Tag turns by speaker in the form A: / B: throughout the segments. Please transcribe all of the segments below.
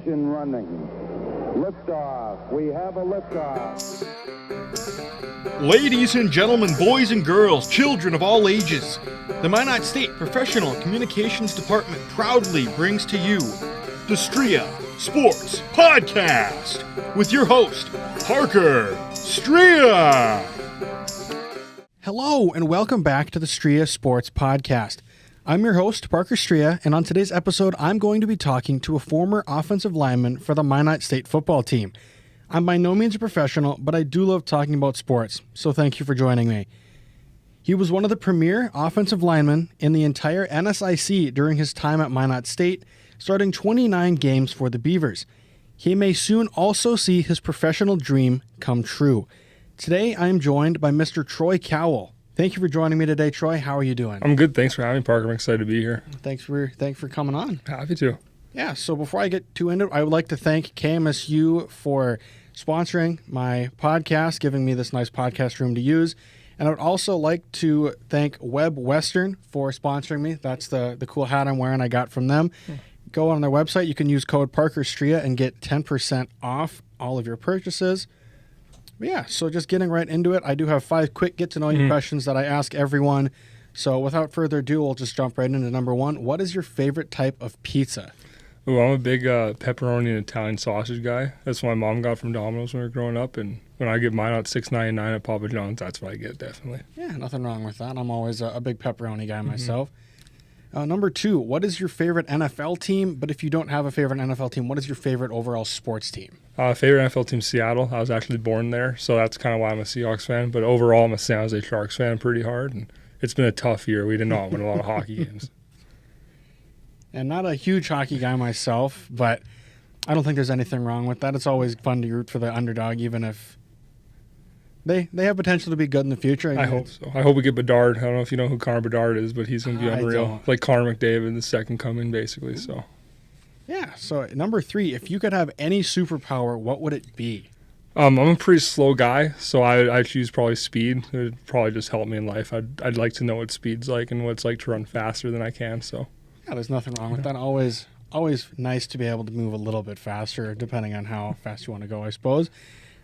A: Ignition running. Liftoff. We have a liftoff.
B: Ladies and gentlemen, boys and girls, children of all ages, the Minot State Professional Communications Department proudly brings to you the Striha Sports Podcast with your host, Parker Striha. Hello and welcome back to the Striha Sports Podcast. I'm your host, Parker Striha, and on today's episode, I'm going to be talking to a former offensive lineman for the Minot State football team. I'm by no means a professional, but I do love talking about sports, so thank you for joining me. He was one of the premier offensive linemen in the entire NSIC during his time at Minot State, starting 29 games for the Beavers. He may soon also see his professional dream come true. Today, I am joined by Mr. Troy Kowal. Thank you for joining me today, Troy. How are you doing?
C: I'm good. Thanks for having me, Parker. I'm excited to be here.
B: Thanks for coming on.
C: Happy to.
B: Yeah, so before I get too into it, I would like to thank KMSU for sponsoring my podcast, giving me this nice podcast room to use. And I would also like to thank Web Western for sponsoring me. That's the cool hat I'm wearing I got from them. Go on their website. You can use code ParkerStria and get 10% off all of your purchases. But yeah, so just getting right into it, I do have 5 quick get-to-know-you questions that I ask everyone. So without further ado, we'll just jump right into number 1. What is your favorite type of pizza?
C: Oh, I'm a big pepperoni and Italian sausage guy. That's what my mom got from Domino's when we were growing up. And when I get mine at $6.99 at Papa John's, that's what I get, definitely.
B: Yeah, nothing wrong with that. I'm always a big pepperoni guy myself. Number 2, what is your favorite NFL team? But if you don't have a favorite NFL team, what is your favorite overall sports team?
C: Favorite NFL team, Seattle. I was actually born there, so that's kind of why I'm a Seahawks fan. But overall, I'm a San Jose Sharks fan pretty hard. And it's been a tough year. We did not win a lot of hockey games.
B: And not a huge hockey guy myself, but I don't think there's anything wrong with that. It's always fun to root for the underdog, even if they have potential to be good in the future.
C: I hope so. I hope we get Bedard. I don't know if you know who Connor Bedard is, but he's going to be unreal. Like Connor McDavid, the second coming, basically. So,
B: yeah. So number 3, if you could have any superpower, what would it be?
C: I'm a pretty slow guy, so I choose probably speed. It would probably just help me in life. I'd like to know what speed's like and what it's like to run faster than I can. So,
B: yeah, there's nothing wrong with that. Always nice to be able to move a little bit faster, depending on how fast you want to go, I suppose.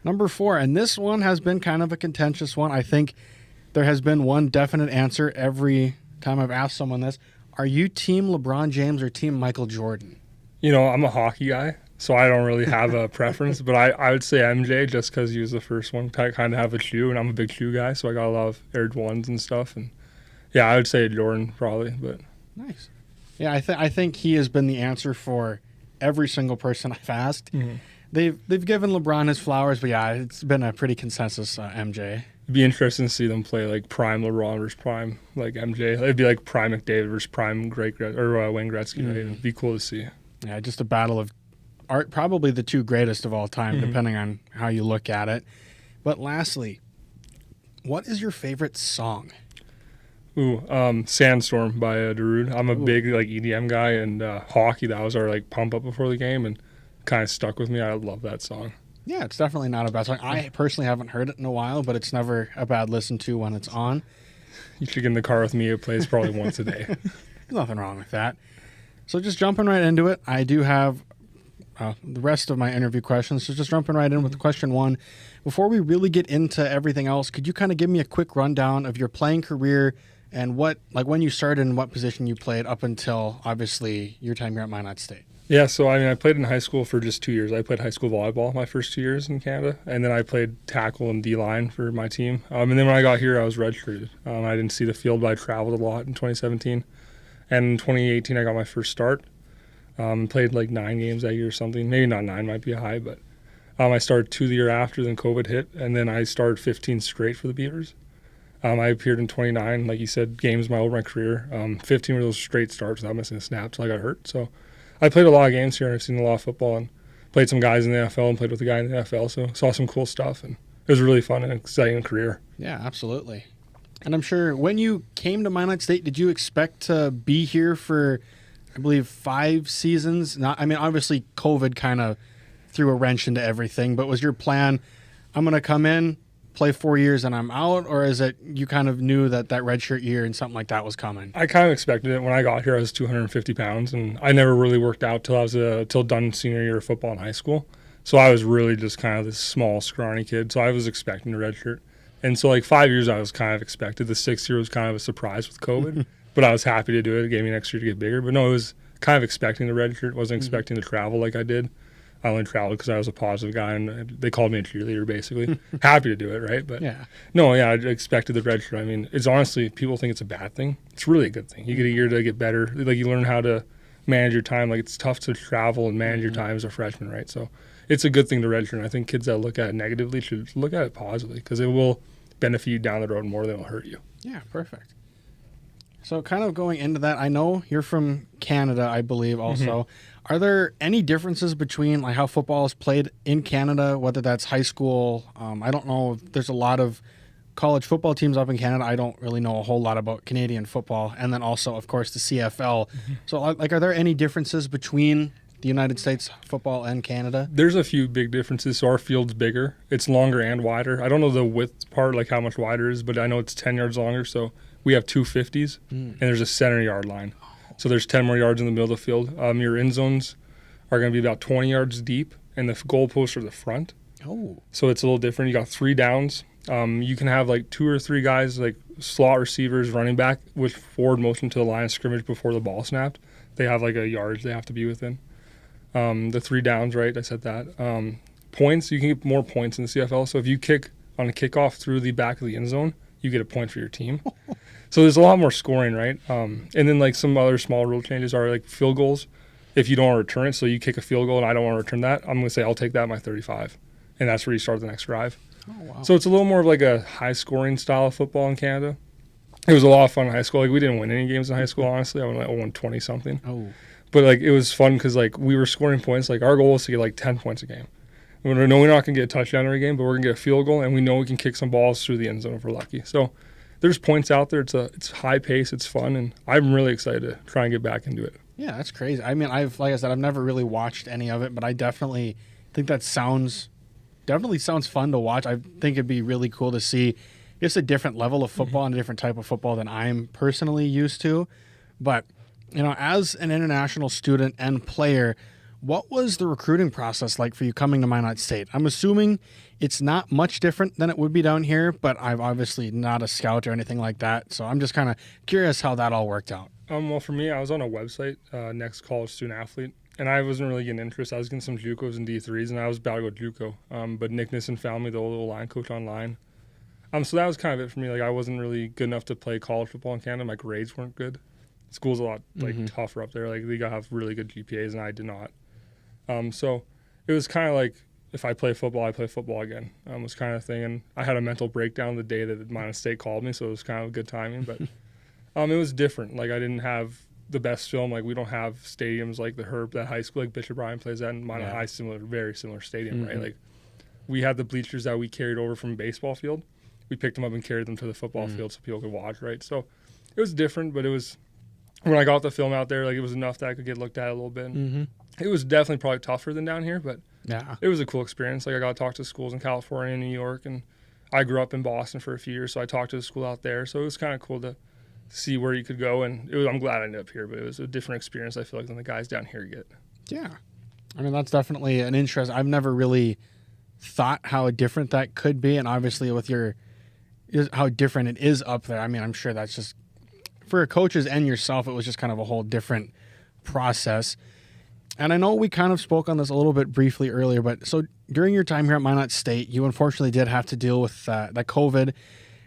B: Number 4, and this one has been kind of a contentious one. I think there has been one definite answer every time I've asked someone this. Are you team LeBron James or team Michael Jordan?
C: You know, I'm a hockey guy, so I don't really have a preference, but I would say MJ just because he was the first one to kind of have a shoe, and I'm a big shoe guy, so I got a lot of Air Ones and stuff. And yeah, I would say Jordan probably, but
B: nice. Yeah, I think he has been the answer for every single person I've asked. Mm-hmm. They've given LeBron his flowers, but yeah, it's been a pretty consensus MJ.
C: It'd be interesting to see them play like prime LeBron versus prime like MJ. It'd be like prime McDavid versus prime Wayne Gretzky. Mm-hmm. It'd be cool to see.
B: Yeah, just a battle of art, probably the 2 greatest of all time, depending on how you look at it. But lastly, what is your favorite song?
C: Sandstorm by Darude. I'm a big like EDM guy, and hockey, that was our like pump up before the game, and kind of stuck with me. I love that song.
B: Yeah, it's definitely not a bad song. I personally haven't heard it in a while, but it's never a bad listen to when it's on.
C: You should get in the car with me. It plays probably once a day.
B: There's nothing wrong with that. So just jumping right into it, I do have the rest of my interview questions. So just jumping right in with question 1. Before we really get into everything else, could you kind of give me a quick rundown of your playing career and when you started and what position you played up until, obviously, your time here at Minot State?
C: Yeah, so I played in high school for just 2 years. I played high school volleyball my first 2 years in Canada, and then I played tackle and D-line for my team. And then when I got here, I was redshirted. I didn't see the field, but I traveled a lot in 2017. And in 2018, I got my first start. Played like 9 games that year or something. Maybe not 9, might be high, but I started 2 the year after, then COVID hit, and then I started 15 straight for the Beavers. I appeared in 29, like you said, games over my career. 15 were those straight starts without missing a snap till I got hurt. So I played a lot of games here, and I've seen a lot of football, and played some guys in the NFL and played with a guy in the NFL, so saw some cool stuff, and it was a really fun and exciting career.
B: Yeah, absolutely. And I'm sure when you came to Minot State, did you expect to be here for, I believe, 5 seasons? Obviously COVID kind of threw a wrench into everything, but was your plan, I'm going to come in, play 4 years and I'm out, or is it you kind of knew that redshirt year and something like that was coming?
C: I kind of expected it. When I got here, I was 250 pounds, and I never really worked out till I was till done senior year of football in high school. So I was really just kind of this small, scrawny kid. So I was expecting a redshirt. And so like 5 years I was kind of expected. The 6th year was kind of a surprise with COVID, but I was happy to do it. It gave me an extra year to get bigger. But no, it was kind of expecting the redshirt. Wasn't expecting to travel like I did. I only traveled because I was a positive guy, and they called me a cheerleader, basically. Happy to do it, right? But no, I expected the redshirt. I mean, it's honestly, people think it's a bad thing. It's really a good thing. You get a year to get better. Like, you learn how to manage your time. Like, it's tough to travel and manage your time as a freshman, right? So it's a good thing to redshirt. And I think kids that look at it negatively should look at it positively, because it will benefit you down the road more than it will hurt you.
B: Yeah, perfect. So kind of going into that, I know you're from Canada, I believe, also. Are there any differences between like how football is played in Canada, whether that's high school? I don't know. There's a lot of college football teams up in Canada. I don't really know a whole lot about Canadian football. And then also, of course, the CFL. So like, are there any differences between the United States football and Canada?
C: There's a few big differences. So our field's bigger. It's longer and wider. I don't know the width part, like how much wider it is, but I know it's 10 yards longer. So we have 2 50s, and there's a center yard line. So there's 10 more yards in the middle of the field. Your end zones are going to be about 20 yards deep, and the goalposts are the front.
B: Oh.
C: So it's a little different. You got 3 downs. You can have like 2 or 3 guys, like slot receivers, running back, with forward motion to the line of scrimmage before the ball snapped. They have like a yardage they have to be within. The 3 downs, right? I said that. Points, you can get more points in the CFL. So if you kick on a kickoff through the back of the end zone, you get a point for your team. So there's a lot more scoring, right? And then like some other small rule changes are like field goals. If you don't want to return it, so you kick a field goal and I don't want to return that, I'm going to say I'll take that at my 35. And that's where you start the next drive.
B: Oh, wow.
C: So it's a little more of like a high-scoring style of football in Canada. It was a lot of fun in high school. Like, we didn't win any games in high school, honestly. I won like 120-something.
B: Oh.
C: But like, it was fun because like we were scoring points. Like, our goal was to get like 10 points a game. We know we're not going to get a touchdown every game, but we're going to get a field goal, and we know we can kick some balls through the end zone if we're lucky. So there's points out there. It's high pace. It's fun, and I'm really excited to try and get back into it.
B: Yeah, that's crazy. I mean, like I said, I've never really watched any of it, but I definitely think that sounds fun to watch. I think it'd be really cool to see just a different level of football and a different type of football than I'm personally used to. But, you know, as an international student and player, what was the recruiting process like for you coming to Minot State? I'm assuming it's not much different than it would be down here, but I'm obviously not a scout or anything like that. So I'm just kind of curious how that all worked out.
C: Well, for me, I was on a website, Next College Student Athlete, and I wasn't really getting interest. I was getting some JUCOs and D3s, and I was about to go JUCO. But Nick Nissen found me, the old line coach, online. So that was kind of it for me. Like, I wasn't really good enough to play college football in Canada. My grades weren't good. School's a lot tougher up there. Like, they gotta have really good GPAs, and I did not. So it was kind of like, if I play football, I play football again. Was kind of thing. And I had a mental breakdown the day that Minot State called me, so it was kind of good timing. But it was different. Like, I didn't have the best film. Like, we don't have stadiums like the Herb, that high school, like Bishop Bryan plays at, and Minot High, very similar stadium, right? Like, we had the bleachers that we carried over from baseball field. We picked them up and carried them to the football field so people could watch, right? So it was different, but it was, when I got the film out there, like, it was enough that I could get looked at a little bit. It was definitely probably tougher than down here, but it was a cool experience. Like, I got to talk to schools in California and New York, and I grew up in Boston for a few years, so I talked to the school out there. So it was kind of cool to see where you could go, and I'm glad I ended up here, but it was a different experience, I feel like, than the guys down here get.
B: Yeah. I mean, that's definitely an interest. I've never really thought how different that could be, and obviously with how different it is up there. I mean, I'm sure that's just, for coaches and yourself, it was just kind of a whole different process. And I know we kind of spoke on this a little bit briefly earlier, but so during your time here at Minot State, you unfortunately did have to deal with that COVID,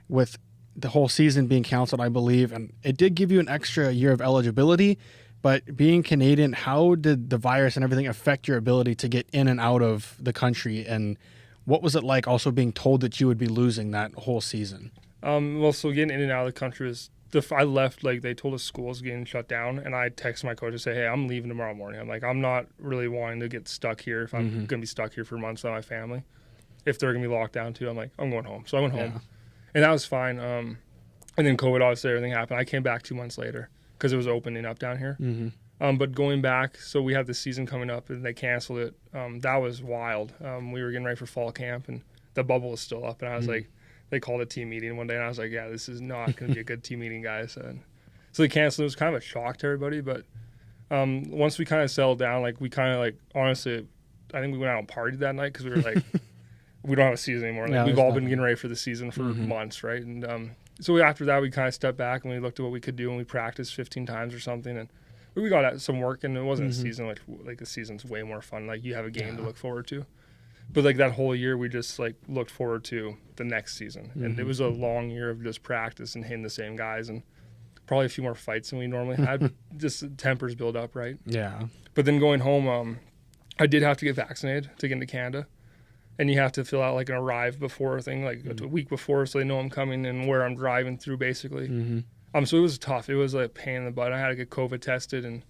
B: with the whole season being canceled, I believe, and it did give you an extra year of eligibility. But being Canadian, how did the virus and everything affect your ability to get in and out of the country? And what was it like also being told that you would be losing that whole season?
C: Well, so getting in and out of the country was, I left, like, they told us school was getting shut down, and I texted my coach to say, hey, I'm leaving tomorrow morning. I'm like, I'm not really wanting to get stuck here if I'm going to be stuck here for months with my family. If they're going to be locked down too, I'm like, I'm going home. So I went home, and that was fine. And then COVID, obviously, everything happened. I came back 2 months later because it was opening up down here. But going back, so we had the season coming up, and they canceled it. That was wild. We were getting ready for fall camp, and the bubble was still up, and I was like, they called a team meeting one day, and I was like, yeah, this is not going to be a good team meeting, guys. So they canceled. It was kind of a shock to everybody, but once we kind of settled down, like we kind of like honestly, I think we went out and partied that night because we were like, we don't have a season anymore. Like, we've all been getting ready for the season for months, right? And so after that, we kind of stepped back and we looked at what we could do, and we practiced 15 times or something, and we got at some work. And it wasn't a season like the season's way more fun. Like you have a game to look forward to. But like that whole year, we just like looked forward to the next season, and it was a long year of just practice and hitting the same guys, and probably a few more fights than we normally had. But just tempers build up, right?
B: Yeah.
C: But then going home, I did have to get vaccinated to get into Canada, and you have to fill out like an arrive before thing, like a week before, so they know I'm coming and where I'm driving through, basically. So it was tough. It was like a pain in the butt. I had to get COVID tested, and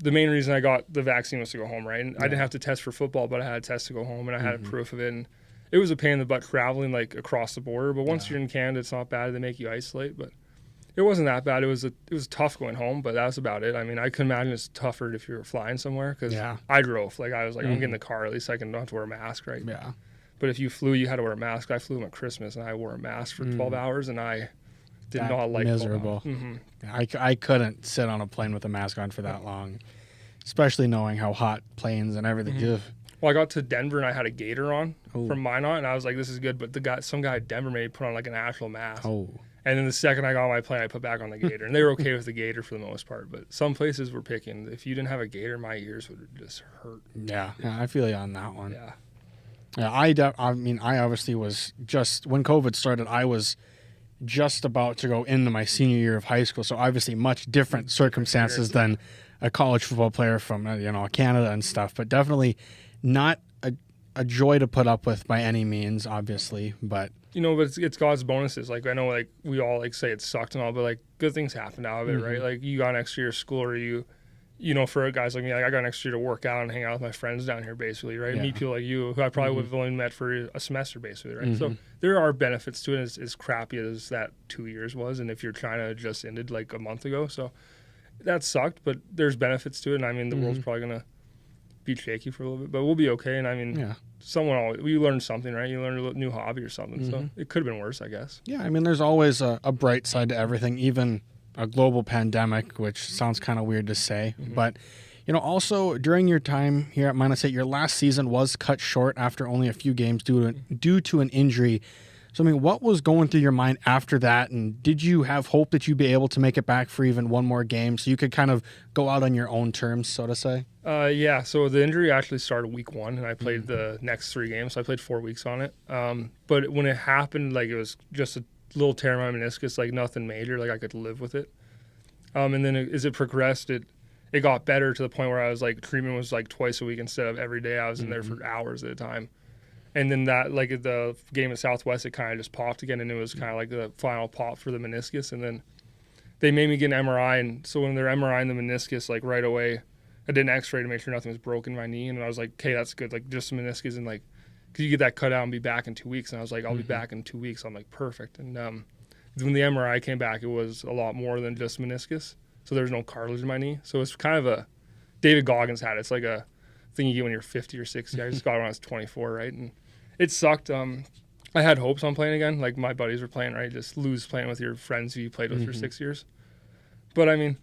C: the main reason I got the vaccine was to go home, right? And I didn't have to test for football, but I had a test to go home, and I had a proof of it. And it was a pain in the butt traveling like across the border. But once you're in Canada, it's not bad. They make you isolate, but it wasn't that bad. It was tough going home, but that was about it. I mean, I could imagine it's tougher if you were flying somewhere because I drove. Like I was like, I'm getting in the car. At least I can not have to wear a mask, right?
B: Yeah.
C: But if you flew, you had to wear a mask. I flew home at Christmas, and I wore a mask for 12 hours, and I did not like
B: miserable. I couldn't sit on a plane with a mask on for that long, especially knowing how hot planes and everything.
C: Well, I got to Denver and I had a gaiter on from Minot, and I was like, this is good. But some guy at Denver made me put on like an actual mask. And then the second I got on my plane, I put back on the gaiter, and they were okay with the gaiter for the most part. But some places were picking. If you didn't have a gaiter, my ears would just hurt.
B: Yeah, I feel you on that one.
C: Yeah.
B: I mean, I obviously was just when COVID started. I was just about to go into my senior year of high school, so obviously much different circumstances than a college football player from Canada and stuff, but definitely not a joy to put up with by any means, obviously. But
C: but it's God's bonuses. Like I know, like we all like say it sucked and all, but like good things happen out of it, right? Like you got an extra year of school, or for guys like me, like I got an extra year to work out and hang out with my friends down here, basically, right? Meet people like you who I probably would have only met for a semester, basically, right? So there are benefits to it, as crappy as that 2 years was, and if you're trying to just ended like a month ago, so that sucked, but there's benefits to it, and I mean the world's probably gonna be shaky for a little bit, but we'll be okay. And I mean, you learn something, right? You learn a new hobby or something, so it could have been worse, I guess. Yeah,
B: I mean, there's always a bright side to everything, even a global pandemic, which sounds kind of weird to say, but also during your time here at Minot State, your last season was cut short after only a few games due to an injury. So, I mean, what was going through your mind after that, and did you have hope that you'd be able to make it back for even one more game so you could kind of go out on your own terms, so to say?
C: Yeah, so the injury actually started week 1, and I played the next 3 games, so I played 4 weeks on it. But when it happened, like it was just a little tear in my meniscus, like nothing major, like I could live with it. And then as it progressed, it got better to the point where I was like, treatment was like twice a week instead of every day. I was in there for hours at a time. And then that, like at the game at Southwest, it kind of just popped again, and it was kind of like the final pop for the meniscus. And then they made me get an MRI, and so when they're MRIing the meniscus, like right away, I did an X-ray to make sure nothing was broken in my knee, and I was like, okay, that's good, like just the meniscus, and like, because you get that cut out and be back in 2 weeks, and I was like, I'll be back in 2 weeks. I'm like, perfect. And when the MRI came back, it was a lot more than just meniscus, so there's no cartilage in my knee. So it's kind of a David Goggins had it. It's like a thing you get when you're 50 or 60. I just got it when I was 24, right? And it sucked. I had hopes on playing again. Like my buddies were playing, right? Just lose playing with your friends who you played with for 6 years. But I mean,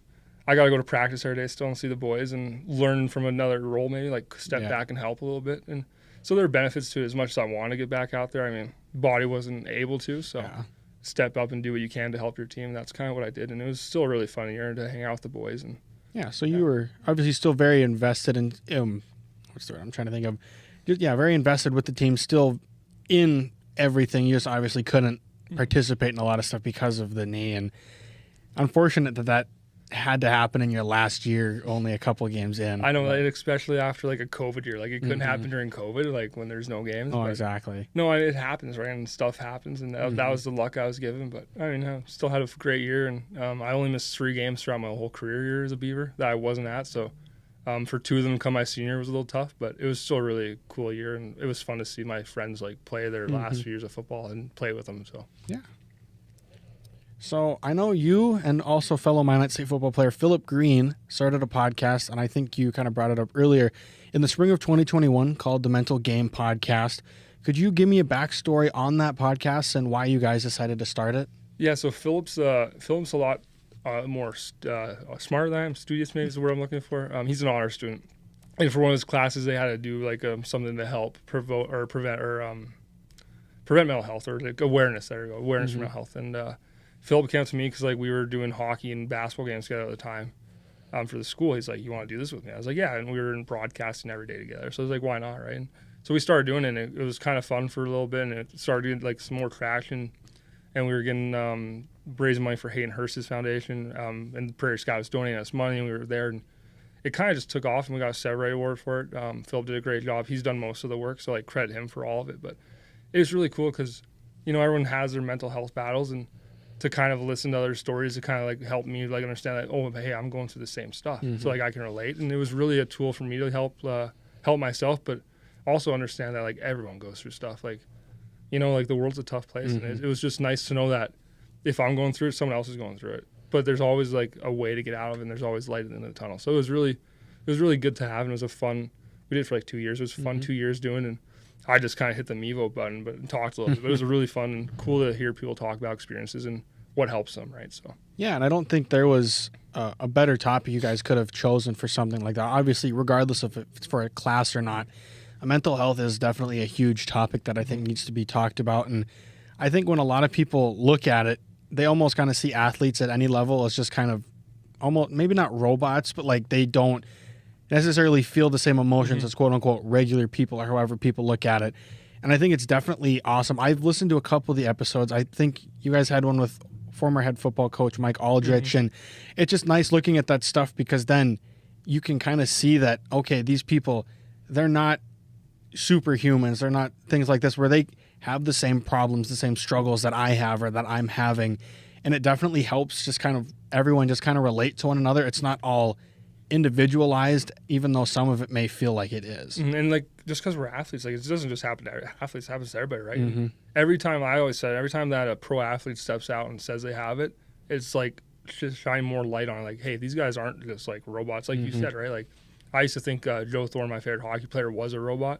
C: I got to go to practice every day still and see the boys and learn from another role, maybe like step back and help a little bit. And so there are benefits to it as much as I want to get back out there. I mean, body wasn't able to, so step up and do what you can to help your team. That's kind of what I did. And it was still a really fun year to hang out with the boys. And
B: so you were obviously still very invested in, what's the word I'm trying to think of? Very invested with the team, still in everything. You just obviously couldn't participate in a lot of stuff because of the knee, and unfortunate that had to happen in your last year, only a couple of games in.
C: I know, like, especially after like a COVID year, like it couldn't happen during COVID, like when there's no games.
B: Oh, exactly.
C: No, it happens, right? And stuff happens, and that was the luck I was given. But I mean, I still had a great year, and I only missed 3 games throughout my whole career year as a Beaver that I wasn't at. So for 2 of them, come my senior was a little tough, but it was still a really cool year, and it was fun to see my friends like play their last few years of football and play with them. So
B: yeah. So I know you and also fellow Minot State football player Philip Green started a podcast, and I think you kind of brought it up earlier, in the spring of 2021 called the Mental Game Podcast, Could you give me a backstory on that podcast and why you guys decided to start it?
C: Yeah, so Philip's a lot more smarter than I am. Studious maybe is the word I'm looking for. He's an honor student, and for one of his classes, they had to do like something to help prevent mental health, or like awareness. There you go, awareness for mental health. And Philip came to me because like we were doing hockey and basketball games together at the time for the school. He's like, "You want to do this with me?" I was like, "Yeah," and we were in broadcasting every day together. So I was like, "Why not?" Right? And so we started doing it, and it was kind of fun for a little bit, and it started getting like some more traction. And we were getting raising money for Hayden Hurst's foundation, and the Prairie Sky was donating us money, and we were there, and it kind of just took off, and we got a Severide Award for it. Philip did a great job. He's done most of the work, so like credit him for all of it. But it was really cool because, you know, everyone has their mental health battles, and to kind of listen to other stories to kind of like help me like understand that, oh, hey, I'm going through the same stuff, so like I can relate. And it was really a tool for me to help myself, but also understand that like everyone goes through stuff. Like, you know, like the world's a tough place, and it was just nice to know that if I'm going through it, someone else is going through it. But there's always like a way to get out of it, and there's always light in the tunnel. So it was really good to have, and it was a fun. We did it for like 2 years. It was fun 2 years doing, and I just kind of hit the Mevo button, but talked a little bit. But it was really fun and cool to hear people talk about experiences and what helps them, right? So
B: yeah, and I don't think there was a better topic you guys could have chosen for something like that. Obviously, regardless of if it's for a class or not, mental health is definitely a huge topic that I think needs to be talked about. And I think when a lot of people look at it, they almost kind of see athletes at any level as just kind of almost, maybe not robots, but like they don't necessarily feel the same emotions as quote unquote regular people, or however people look at it. And I think it's definitely awesome. I've listened to a couple of the episodes. I think you guys had one with former head football coach Mike Aldrich, and it's just nice looking at that stuff because then you can kind of see that, okay, these people, they're not superhumans. They're not things like this where they have the same problems, the same struggles that I have or that I'm having. And it definitely helps just kind of everyone just kind of relate to one another. It's not all individualized, even though some of it may feel like it is.
C: And like, just because we're athletes, like it doesn't just happen to athletes, it happens to everybody, right? Every time, I always said, every time that a pro athlete steps out and says they have it, it's like just shine more light on it. Like, hey, these guys aren't just like robots, like you said, right? Like I used to think Joe Thorne, my favorite hockey player, was a robot.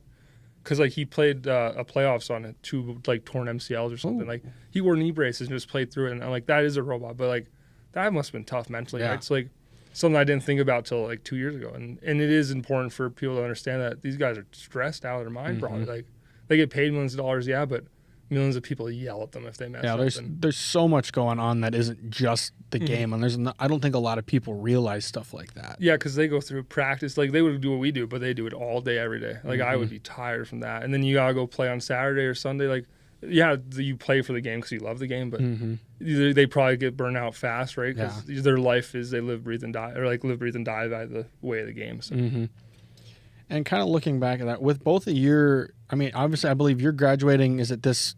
C: Because like he played a playoffs on 2 like torn MCLs or something. Like he wore knee braces and just played through it. And I'm like, that is a robot, but like that must have been tough mentally. Right? It's like something I didn't think about till like 2 years ago. And it is important for people to understand that these guys are stressed out of their mind. Probably like they get paid millions of dollars, but millions of people yell at them if they mess up.
B: There's so much going on that isn't just the game, and I don't think a lot of people realize stuff like that.
C: Yeah, because they go through practice, like they would do what we do, but they do it all day, every day. Like I would be tired from that, and then you gotta go play on Saturday or Sunday. Like, yeah, you play for the game because you love the game, but they probably get burnt out fast, right? Because their life is they live, breathe, and die, or like live, breathe, and die by the way of the game. So.
B: And kind of looking back at that, with both of your, I mean, obviously, I believe you're graduating. Is it this?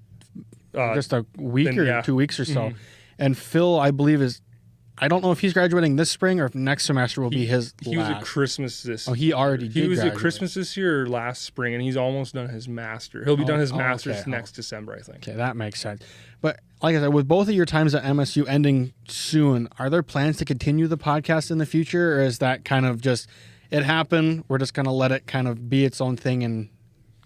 B: Just a week or 2 weeks or so. And Phil, I believe, I don't know if he's graduating this spring or if next semester will be his last.
C: He was at Christmas this year.
B: Oh, he already did.
C: He was
B: graduate.
C: at Christmas this year or last spring, and he's almost done his master. He'll be done his master's next December, I think.
B: Okay, that makes sense. But like I said, with both of your times at MSU ending soon, are there plans to continue the podcast in the future, or is that kind of just, it happened, we're just going to let it kind of be its own thing and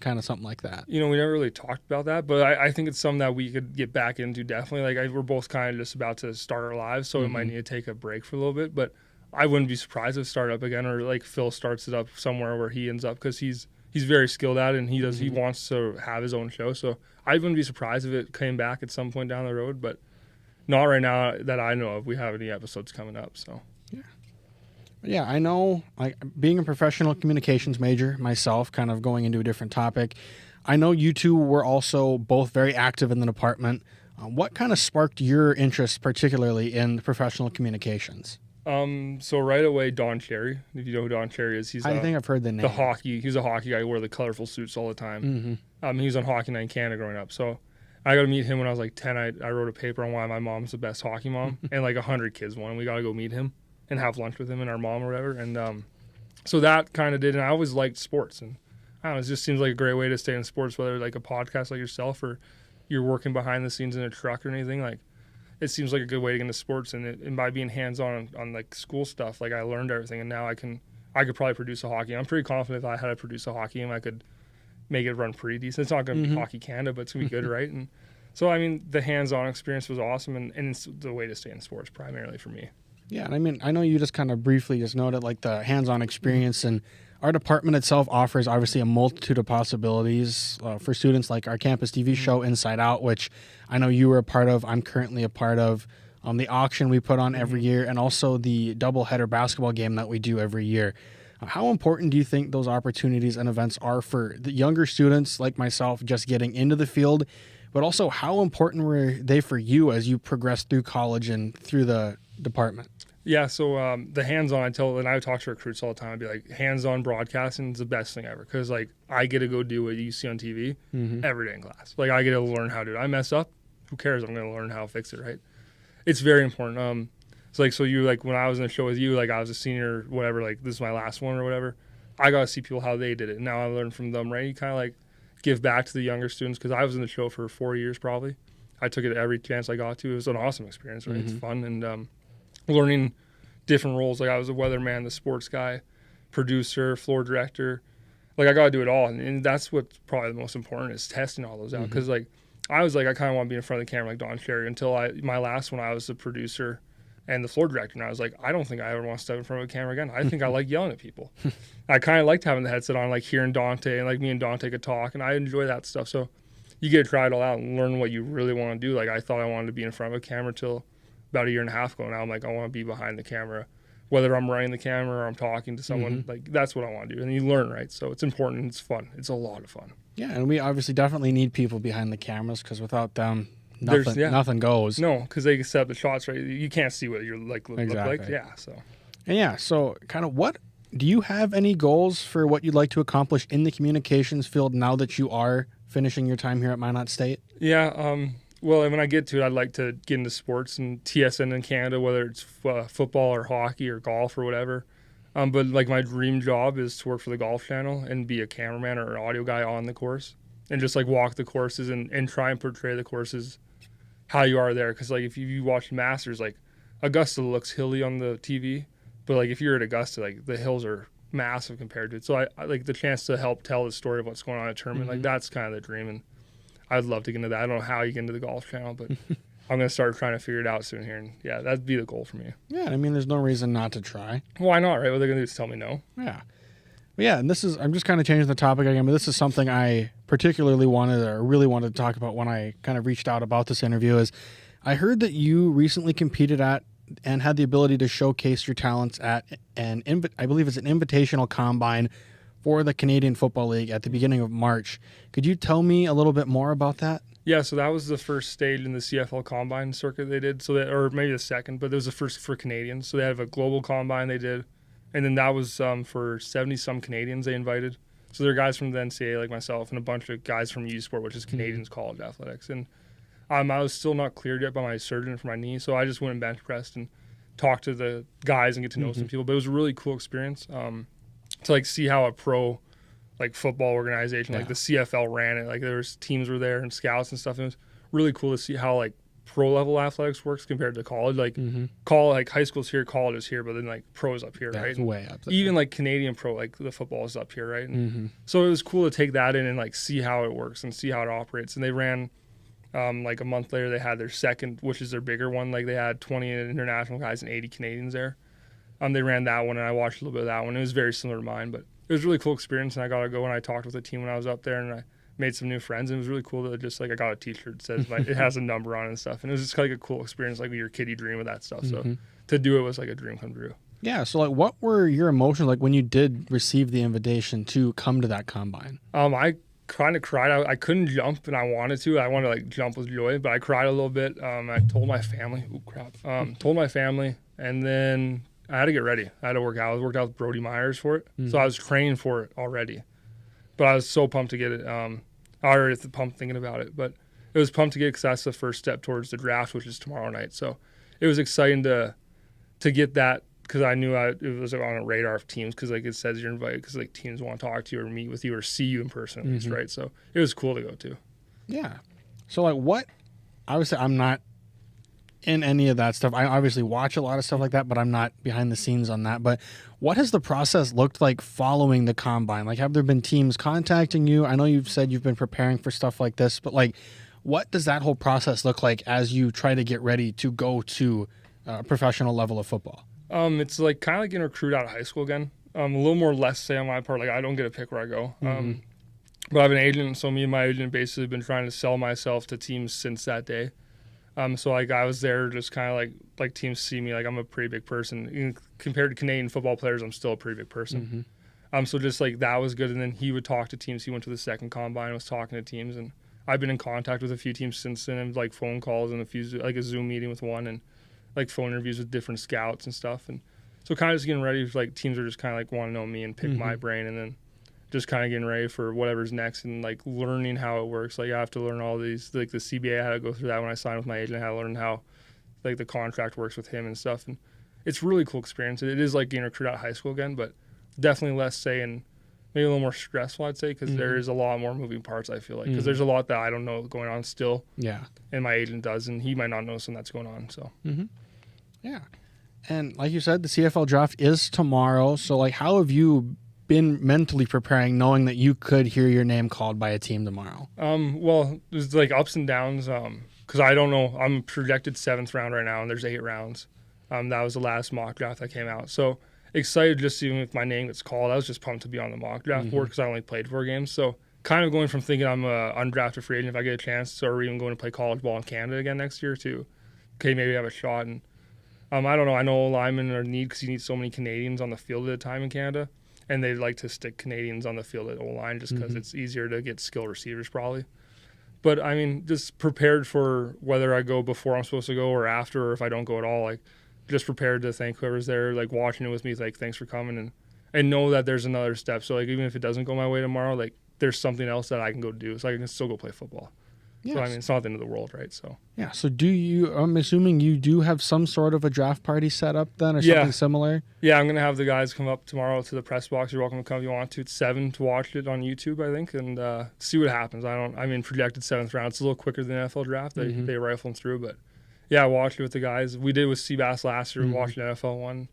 B: kind of something like that?
C: You know, we never really talked about that, but I think it's something that we could get back into, definitely. Like we're both kind of just about to start our lives, so we might need to take a break for a little bit, but I wouldn't be surprised if it started up again, or like Phil starts it up somewhere where he ends up, because he's very skilled at it, and he wants to have his own show. So I wouldn't be surprised if it came back at some point down the road, but not right now that I know of. We have any episodes coming up, so.
B: Yeah, I know, like being a professional communications major myself, kind of going into a different topic, I know you two were also both very active in the department. What kind of sparked your interest, particularly in professional communications?
C: So right away, Don Cherry, if you know who Don Cherry is,
B: I think I've heard the name.
C: He's a hockey guy who wore the colorful suits all the time. He was on Hockey Night in Canada growing up. So I got to meet him when I was like 10. I wrote a paper on why my mom's the best hockey mom, and like 100 kids won. We got to go meet him and have lunch with him and our mom or whatever. And so that kind of did. And I always liked sports. And I don't know, it just seems like a great way to stay in sports, whether like a podcast like yourself or you're working behind the scenes in a truck or anything. Like, it seems like a good way to get into sports. And by being hands-on on like school stuff, like I learned everything. And now I could probably produce a hockey. I'm pretty confident if I had to produce a hockey game, I could make it run pretty decent. It's not going to be Hockey Canada, but it's going to be good, right? And so, I mean, the hands-on experience was awesome, and it's the way to stay in sports primarily for me.
B: Yeah, and I mean, I know you just kind of briefly just noted like the hands-on experience, and our department itself offers obviously a multitude of possibilities for students, like our campus TV show Inside Out, which I know you were a part of. I'm currently a part of. The auction we put on every year, and also the doubleheader basketball game that we do every year. How important do you think those opportunities and events are for the younger students like myself just getting into the field, but also how important were they for you as you progress through college and through the department?
C: Yeah, so the hands-on, I talk to recruits all the time. I'd be like, hands-on broadcasting is the best thing ever, because like I get to go do what you see on TV every day in class. Like I get to learn how to do it. I mess up, who cares? I'm going to learn how to fix it, right? It's very important. So you like when I was in the show with you, like I was a senior, whatever, like this is my last one or whatever. I got to see people how they did it. And now I learned from them, right? You kind of like give back to the younger students, because I was in the show for 4 years probably. I took it every chance I got to. It was an awesome experience, right? It's fun, and learning different roles. Like I was a weatherman, the sports guy, producer, floor director. Like I got to do it all, and that's what's probably the most important is testing all those out. Because like I was like, I kind of want to be in front of the camera like Don Cherry until my last one, I was the producer and the floor director. And I was like, I don't think I ever want to step in front of a camera again. I think I like yelling at people. I kind of liked having the headset on, like hearing Dante, and like me and Dante could talk, and I enjoy that stuff. So you get to try it all out and learn what you really want to do. Like I thought I wanted to be in front of a camera till about a year and a half ago. Now I'm like, I want to be behind the camera, whether I'm running the camera or I'm talking to someone. Like that's what I want to do. And you learn, right? So it's important. It's fun. It's a lot of fun.
B: Yeah, and we obviously definitely need people behind the cameras, because without them, nothing goes.
C: No, because they can set up the shots, right? You can't see what you're like look like. Yeah,
B: so kind of what do you have any goals for what you'd like to accomplish in the communications field now that you are finishing your time here at Minot State?
C: Yeah, well, when I get to it, I'd like to get into sports and TSN in Canada, whether it's football or hockey or golf or whatever. But like my dream job is to work for the Golf Channel and be a cameraman or an audio guy on the course, and just like walk the courses and try and portray the courses how you are there. Because like if you watch Masters, like Augusta looks hilly on the TV, but like if you're at Augusta, like the hills are massive compared to it. So I like the chance to help tell the story of what's going on at a tournament. Like that's kind of the dream, and I'd love to get into that. I don't know how you get into the Golf Channel, but I'm going to start trying to figure it out soon here. And yeah, that'd be the goal for me.
B: Yeah, I mean, there's no reason not to try.
C: Why not, right? What they're going to do is tell me no.
B: Yeah. But yeah, and I'm just kind of changing the topic again, but this is something I particularly really wanted to talk about when I kind of reached out about this interview. Is I heard that you recently competed at and had the ability to showcase your talents at I believe it's an invitational combine for the Canadian Football League at the beginning of March. Could you tell me a little bit more about that?
C: Yeah, so that was the first stage in the CFL Combine circuit they did, or maybe the second, but it was the first for Canadians. So they have a global combine they did, and then that was for 70-some Canadians they invited. So there are guys from the NCAA like myself and a bunch of guys from U Sport, which is Canadians College Athletics. And I was still not cleared yet by my surgeon for my knee, so I just went and bench pressed and talked to the guys and get to know some people. But it was a really cool experience to like see how a pro like football organization like the CFL ran it. Like there was teams were there and scouts and stuff. And it was really cool to see how like pro level athletics works compared to college. Like like high school's here, college is here, but then like pros up here, right?
B: Way up there.
C: Even like Canadian pro, like the football is up here, right? And so it was cool to take that in and like see how it works and see how it operates. And they ran like a month later, they had their second, which is their bigger one. Like they had 20 international guys and 80 Canadians there. They ran that one, and I watched a little bit of that one. It was very similar to mine, but it was a really cool experience, and I got to go and I talked with the team when I was up there, and I made some new friends, and it was really cool to just, like, I got a t-shirt that says, it has a number on it and stuff, and it was just like a cool experience, like your kiddie dream of that stuff, so to do it was like a dream come true.
B: Yeah, so, like, what were your emotions like when you did receive the invitation to come to that combine?
C: I kind of cried. I couldn't jump, and I wanted to. I wanted to, like, jump with joy, but I cried a little bit. I told my family, told my family, and then I had to get ready. I had to work out. I worked out with Brody Myers for it. So I was training for it already. But I was so pumped to get it. I already was pumped thinking about it. But it was pumped to get it because that's the first step towards the draft, which is tomorrow night. So it was exciting to get that because I knew it was on a radar of teams because, like, it says you're invited because, like, teams want to talk to you or meet with you or see you in person at least, right? So it was cool to go to.
B: Yeah. So, like, what – obviously I'm not in any of that stuff. I obviously watch a lot of stuff like that, but I'm not behind the scenes on that. But what has the process looked like following the combine? Like, have there been teams contacting you? I know you've said you've been preparing for stuff like this, but like, what does that whole process look like as you try to get ready to go to a professional level of football?
C: It's like kind of like getting recruited out of high school again. A little more less say on my part. Like, I don't get to pick where I go. But I have an agent, so me and my agent basically been trying to sell myself to teams since that day. So like I was there just kind of like teams see me like I'm a pretty big person. Compared to Canadian football players, I'm still a pretty big person. So just like that was good. And then he would talk to teams. He went to the second combine, was talking to teams, and I've been in contact with a few teams since then, and like phone calls and a few like a Zoom meeting with one, and like phone interviews with different scouts and stuff. And so kind of just getting ready for like teams are just kind of like want to know me and pick my brain, and then just kind of getting ready for whatever's next and like learning how it works. Like I have to learn all these, like the CBA, I had to go through that when I signed with my agent. I had to learn how like the contract works with him and stuff. And it's a really cool experience. It is like getting recruited out of high school again, but definitely less say and maybe a little more stressful, I'd say, because there is a lot more moving parts, I feel like, because there's a lot that I don't know going on still. Yeah. And my agent does, and he might not know something that's going on. So.
B: Yeah. And like you said, the CFL draft is tomorrow. So like, how have you been mentally preparing, knowing that you could hear your name called by a team tomorrow?
C: Well, there's like ups and downs. Because I don't know. I'm projected 7th round right now, and there's 8 rounds. That was the last mock draft that came out. So excited just even if my name gets called. I was just pumped to be on the mock draft board because I only played 4 games. So kind of going from thinking I'm a undrafted free agent if I get a chance, or even going to play college ball in Canada again next year to, okay, maybe have a shot. And I don't know. I know linemen are needed because you need so many Canadians on the field at a time in Canada. And they like to stick Canadians on the field at O-line just because it's easier to get skill receivers probably. But, I mean, just prepared for whether I go before I'm supposed to go or after, or if I don't go at all. Like, just prepared to thank whoever's there, like, watching it with me, like, thanks for coming. And know that there's another step. So, like, even if it doesn't go my way tomorrow, like, there's something else that I can go do. So I can still go play football. Yes. So, I mean, it's not the end of the world, right? So
B: yeah. So I'm assuming you do have some sort of a draft party set up then or something similar?
C: Yeah, I'm going to have the guys come up tomorrow to the press box. You're welcome to come if you want to. It's 7 to watch it on YouTube, I think, and see what happens. Projected 7th round. It's a little quicker than the NFL draft. They rifle them through, but yeah, I watched it with the guys. We did with Seabass last year. We watched the NFL one.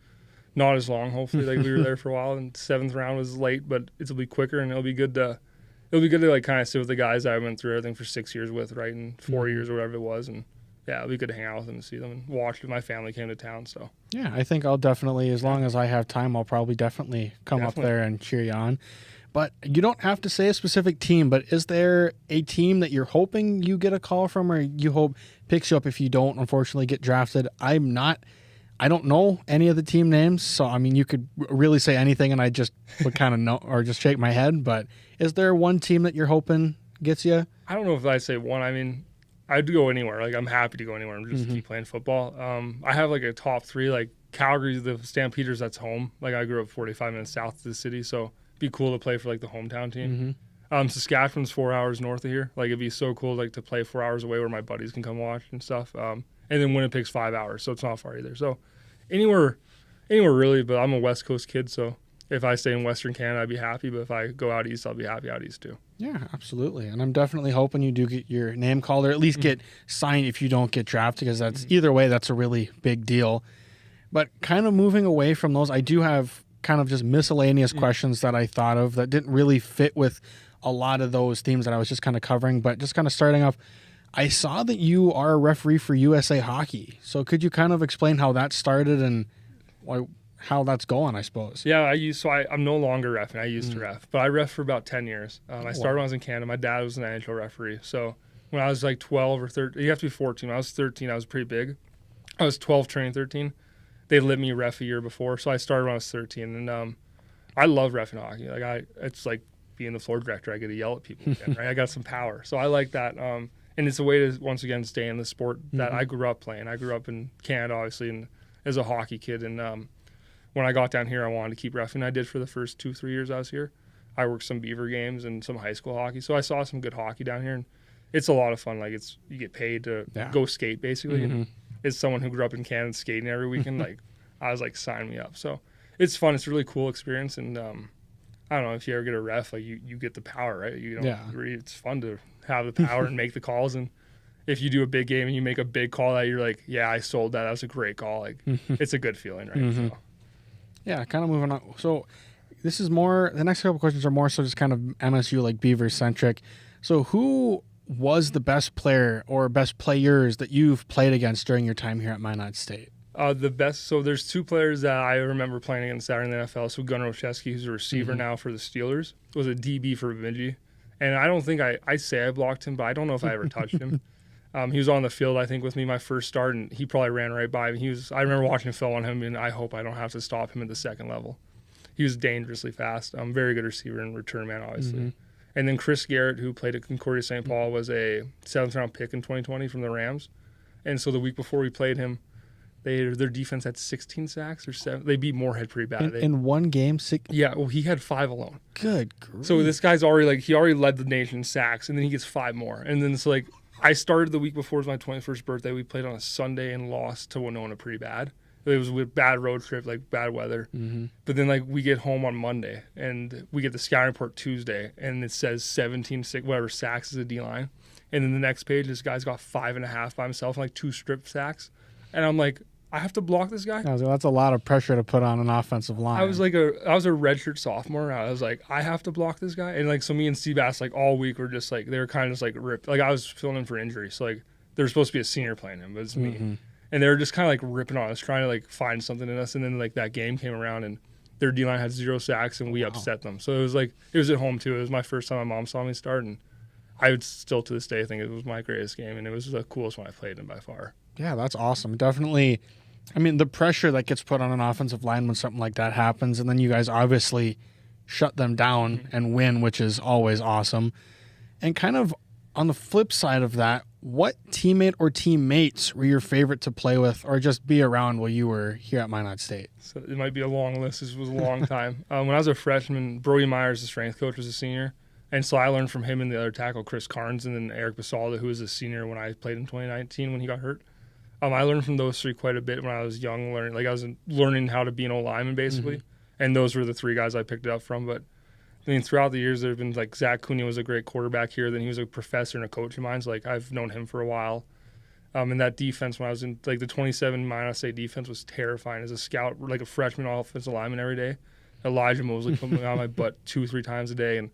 C: Not as long, hopefully. Like we were there for a while, and 7th round was late, but it'll be quicker, and it'll be good to like kind of sit with the guys that I went through everything for 6 years with, right, and 4 years or whatever it was, and yeah, it'll be good to hang out with them and see them and watch it. My family came to town, so
B: yeah, I think I'll definitely, as long as I have time, I'll probably definitely come up there and cheer you on. But you don't have to say a specific team, but is there a team that you're hoping you get a call from, or you hope picks you up if you don't unfortunately get drafted? I don't know any of the team names, so I mean, you could really say anything and I just would kind of know or just shake my head, but is there one team that you're hoping gets you?
C: I don't know if I say one. I mean, I'd go anywhere. Like, I'm happy to go anywhere and just keep playing football. I have like a top 3, like Calgary, the Stampeders, that's home. Like, I grew up 45 minutes south of the city, so it'd be cool to play for like the hometown team. Saskatchewan's 4 hours north of here. Like, it'd be so cool like to play 4 hours away where my buddies can come watch and stuff. And then Winnipeg's 5 hours, so it's not far either. So anywhere really, but I'm a West Coast kid, so if I stay in Western Canada, I'd be happy. But if I go out east, I'll be happy out east too.
B: Yeah, absolutely. And I'm definitely hoping you do get your name called or at least get signed if you don't get drafted, because that's either way, that's a really big deal. But kind of moving away from those, I do have kind of just miscellaneous questions that I thought of that didn't really fit with a lot of those themes that I was just kind of covering. But just kind of starting off, I saw that you are a referee for USA Hockey. So could you kind of explain how that started and how that's going, I suppose?
C: Yeah, I'm no longer reffing. I used to ref, but I ref for about 10 years. I started when I was in Canada. My dad was an NHL referee. So when I was like 12 or 13, you have to be 14. When I was 13, I was pretty big. I was 12 turning 13. They let me ref a year before, so I started when I was 13. And I love reffing hockey. It's like being the floor director. I get to yell at people again, right? I got some power. So I like that. And it's a way to, once again, stay in the sport that I grew up playing. I grew up in Canada, obviously, and as a hockey kid. And when I got down here, I wanted to keep reffing. I did for the first 2-3 years I was here. I worked some Beaver games and some high school hockey. So I saw some good hockey down here. And it's a lot of fun. Like, you get paid to go skate, basically. And as someone who grew up in Canada skating every weekend, like, I was like, sign me up. So it's fun. It's a really cool experience. And I don't know, if you ever get a ref, like, you get the power, right? It's fun to have the power and make the calls. And if you do a big game and you make a big call that you're like, yeah, I sold that. That was a great call. Like, it's a good feeling, right? So.
B: Yeah, kind of moving on. So this is more, the next couple questions are more so just kind of MSU, like Beavers centric. So who was the best player or best players that you've played against during your time here at Minot State?
C: The best, so there's two players that I remember playing against that are in the NFL. So Gunnar Olszewski, who's a receiver now for the Steelers, was a DB for Bemidji. And I don't think I say I blocked him, but I don't know if I ever touched him. He was on the field, I think, with me my first start, and he probably ran right by me. I remember watching film on him, and I hope I don't have to stop him at the second level. He was dangerously fast. Very good receiver and return man, obviously. And then Chris Garrett, who played at Concordia St. Paul, was a 7th-round pick in 2020 from the Rams. And so the week before we played him, their defense had 16 sacks or 7. They beat Moorhead pretty bad.
B: In one game?
C: Yeah, well, he had 5 alone.
B: Good grief.
C: So this guy's already, he already led the nation in sacks, and then he gets 5 more. And then it's like, I started the week before it was my 21st birthday. We played on a Sunday and lost to Winona pretty bad. It was a bad road trip, bad weather. But then we get home on Monday and we get the scouting report Tuesday, and it says 17 sacks as a D-line. And then the next page, this guy's got 5.5 by himself and 2 strip sacks. And I'm like, I have to block this guy?
B: That's a lot of pressure to put on an offensive line.
C: I was a redshirt sophomore. I was like, I have to block this guy. And so me and Seabass all week were just they were kind of just ripped. I was filling in for injury. So there was supposed to be a senior playing him, but it's me. And they were just kind of ripping on us, trying to find something in us. And then that game came around and their D-line had 0 sacks and we upset them. So it was it was at home too. It was my first time my mom saw me start, and I would still to this day think it was my greatest game, and it was the coolest one I played in by far.
B: Yeah, that's awesome. Definitely. I mean, the pressure that gets put on an offensive line when something like that happens, and then you guys obviously shut them down and win, which is always awesome. And kind of on the flip side of that, what teammate or teammates were your favorite to play with or just be around while you were here at Minot State?
C: So it might be a long list. This was a long time. When I was a freshman, Brody Myers, the strength coach, was a senior. And so I learned from him and the other tackle, Chris Carnes, and then Eric Basalda, who was a senior when I played in 2019 when he got hurt. I learned from those 3 quite a bit when I was young, I was learning how to be an O-lineman, basically. And those were the 3 guys I picked it up from. But, throughout the years, there have been, Zach Cooney was a great quarterback here. Then he was a professor and a coach of mine. So, I've known him for a while. And that defense, when I was in, the 27 Minot State defense was terrifying. As a scout, a freshman offensive lineman every day. Elijah Mosley put me on my butt 2-3 times a day. And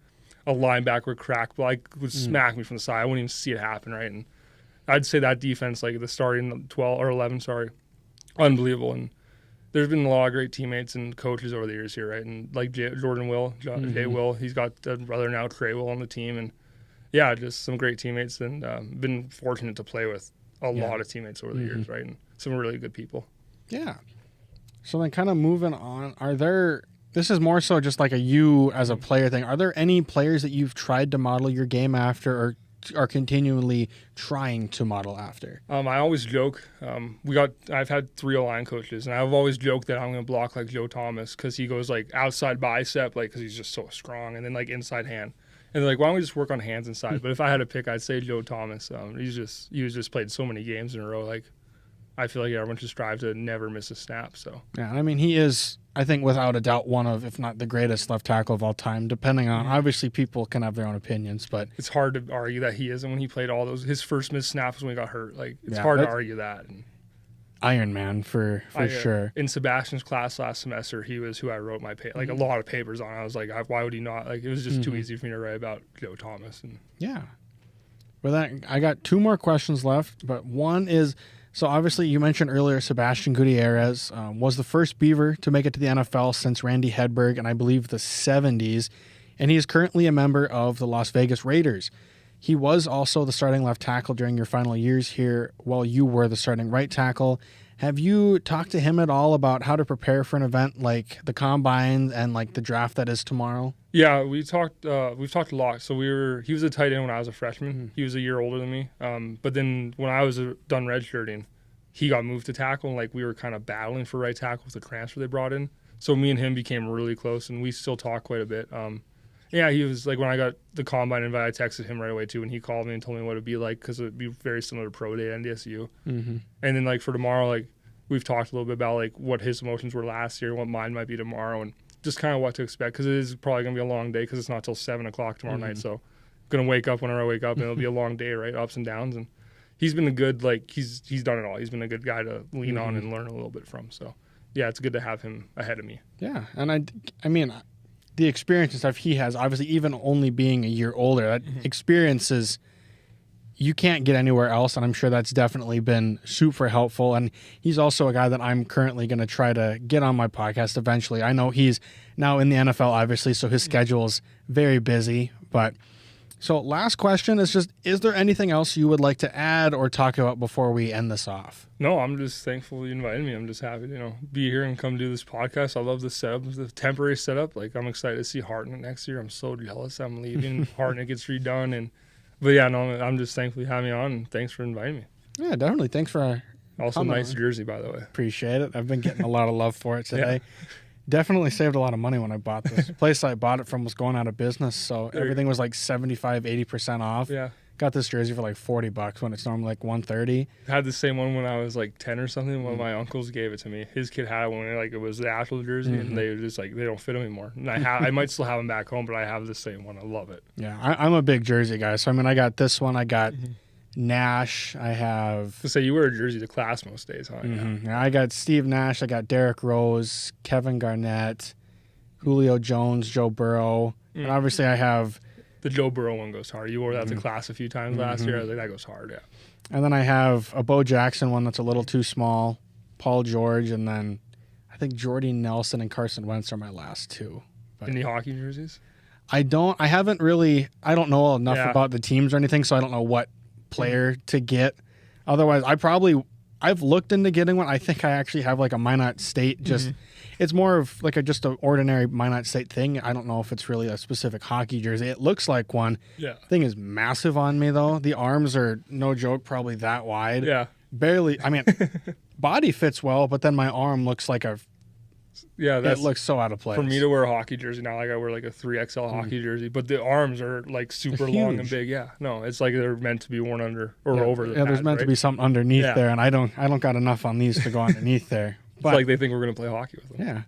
C: a linebacker would crack, would smack me from the side. I wouldn't even see it happen, right? And I'd say that defense, the starting 12 or 11, unbelievable. And there's been a lot of great teammates and coaches over the years here, right? And Jordan Will, Jay Will, he's got a brother now, Trey Will, on the team. And yeah, just some great teammates, and been fortunate to play with a lot of teammates over the years, right? And some really good people. Yeah.
B: So then kind of moving on, this is more so just a you as a player thing. Are there any players that you've tried to model your game after or are continually trying to model after?
C: I always joke. I've had 3 O-line coaches, and I've always joked that I'm going to block like Joe Thomas because he goes outside bicep, because he's just so strong, and then inside hand. And they're why don't we just work on hands inside? But if I had to pick, I'd say Joe Thomas. He was just played so many games in a row. I feel everyone should strive to never miss a snap. So
B: yeah, I mean, he is, I think, without a doubt, one of, if not the greatest left tackle of all time. Depending on, obviously, people can have their own opinions, but
C: it's hard to argue that he isn't. When he played all those, his first missed snap was when he got hurt. It's hard to argue that. And
B: Iron Man for sure.
C: In Sebastian's class last semester, he was who I wrote my a lot of papers on. I was why would he not? It was just too easy for me to write about Joe Thomas. And
B: yeah. Well, I got 2 more questions left, but one is. So obviously you mentioned earlier Sebastian Gutierrez was the first Beaver to make it to the NFL since Randy Hedberg in I believe the 70s, and he is currently a member of the Las Vegas Raiders. He was also the starting left tackle during your final years here while you were the starting right tackle. Have you talked to him at all about how to prepare for an event like the Combine and the draft that is tomorrow?
C: Yeah, we've talked a lot. So he was a tight end when I was a freshman. He was a year older than me. But then when I was done redshirting, he got moved to tackle, and we were kind of battling for right tackle with the transfer they brought in. So me and him became really close, and we still talk quite a bit. Yeah, he was when I got the Combine invite, I texted him right away too, and he called me and told me what it'd be like because it would be very similar to Pro Day at NDSU. And then for tomorrow, we've talked a little bit about what his emotions were last year, what mine might be tomorrow, and just kind of what to expect because it is probably going to be a long day because it's not till 7 o'clock tomorrow night. So I'm going to wake up whenever I wake up, and it'll be a long day, right? Ups and downs. And he's been a good, like, he's done it all. He's been a good guy to lean on and learn a little bit from. So, yeah, it's good to have him ahead of me.
B: Yeah, and I mean, the experience and stuff he has, obviously, even only being a year older, that experience is you can't get anywhere else, and I'm sure that's definitely been super helpful. And he's also a guy that I'm currently going to try to get on my podcast eventually. I know he's now in the NFL, obviously, so his schedule is very busy. But so last question is just, is there anything else you would like to add or talk about before we end this off?
C: No, I'm just thankful you invited me. I'm just happy to, be here and come do this podcast. I love the setup, the temporary setup. Like, I'm excited to see Hartnett next year. I'm so jealous I'm leaving. Hartnett gets redone. But yeah, no, I'm just thankful you had me on, and thanks for inviting me.
B: Yeah, definitely. Thanks for
C: also
B: coming
C: nice
B: on.
C: jersey, by the way.
B: Appreciate it. I've been getting a lot of love for it today. Definitely saved a lot of money when I bought this. The place I bought it from was going out of business, so everything was like 75-80% off.
C: Yeah.
B: Got this jersey for like $40 when it's normally like $130.
C: I had the same one when I was like 10 or something. One of my uncles gave it to me. His kid had one, like, it was the actual jersey, and they were just like, they don't fit anymore. And I might still have them back home, but I have the same one. I love it.
B: Yeah, I'm a big jersey guy. So I mean, I got this one. I got Nash. I have.
C: To say you wear a jersey to class most days, huh?
B: Yeah, I got Steve Nash. I got Derrick Rose, Kevin Garnett, Julio Jones, Joe Burrow, and obviously I have.
C: The Joe Burrow one goes hard. You wore that to class a few times last year. I was like, that goes hard, yeah.
B: And then I have a Bo Jackson one that's a little too small, Paul George, and then I think Jordy Nelson and Carson Wentz are my last two. But
C: Any hockey jerseys?
B: I don't know enough about the teams or anything, so I don't know what player to get. Otherwise, I've looked into getting one. I think I actually have like a Minot State, just it's more of like just an ordinary Minot State thing. I don't know if it's really a specific hockey jersey. It looks like one.
C: Yeah.
B: Thing is massive on me though. The arms are, no joke, probably that wide.
C: Yeah.
B: Barely. I mean, body fits well, but then my arm looks like it looks so out of place.
C: For me to wear a hockey jersey now, like I wear like a 3XL hockey jersey, but the arms are like super long and big. Yeah. No, it's like they're meant to be worn under or over the
B: Yeah, there's
C: pad,
B: meant to be something underneath there, and I don't got enough on these to go underneath there. But,
C: it's like they think we're going to play hockey with them.
B: Yeah.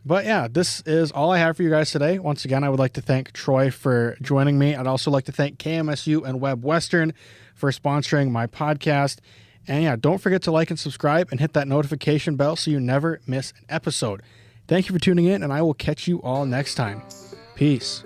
B: But yeah, this is all I have for you guys today. Once again, I would like to thank Troy for joining me. I'd also like to thank KMSU and Web Western for sponsoring my podcast. And yeah, don't forget to like and subscribe and hit that notification bell so you never miss an episode. Thank you for tuning in, and I will catch you all next time. Peace.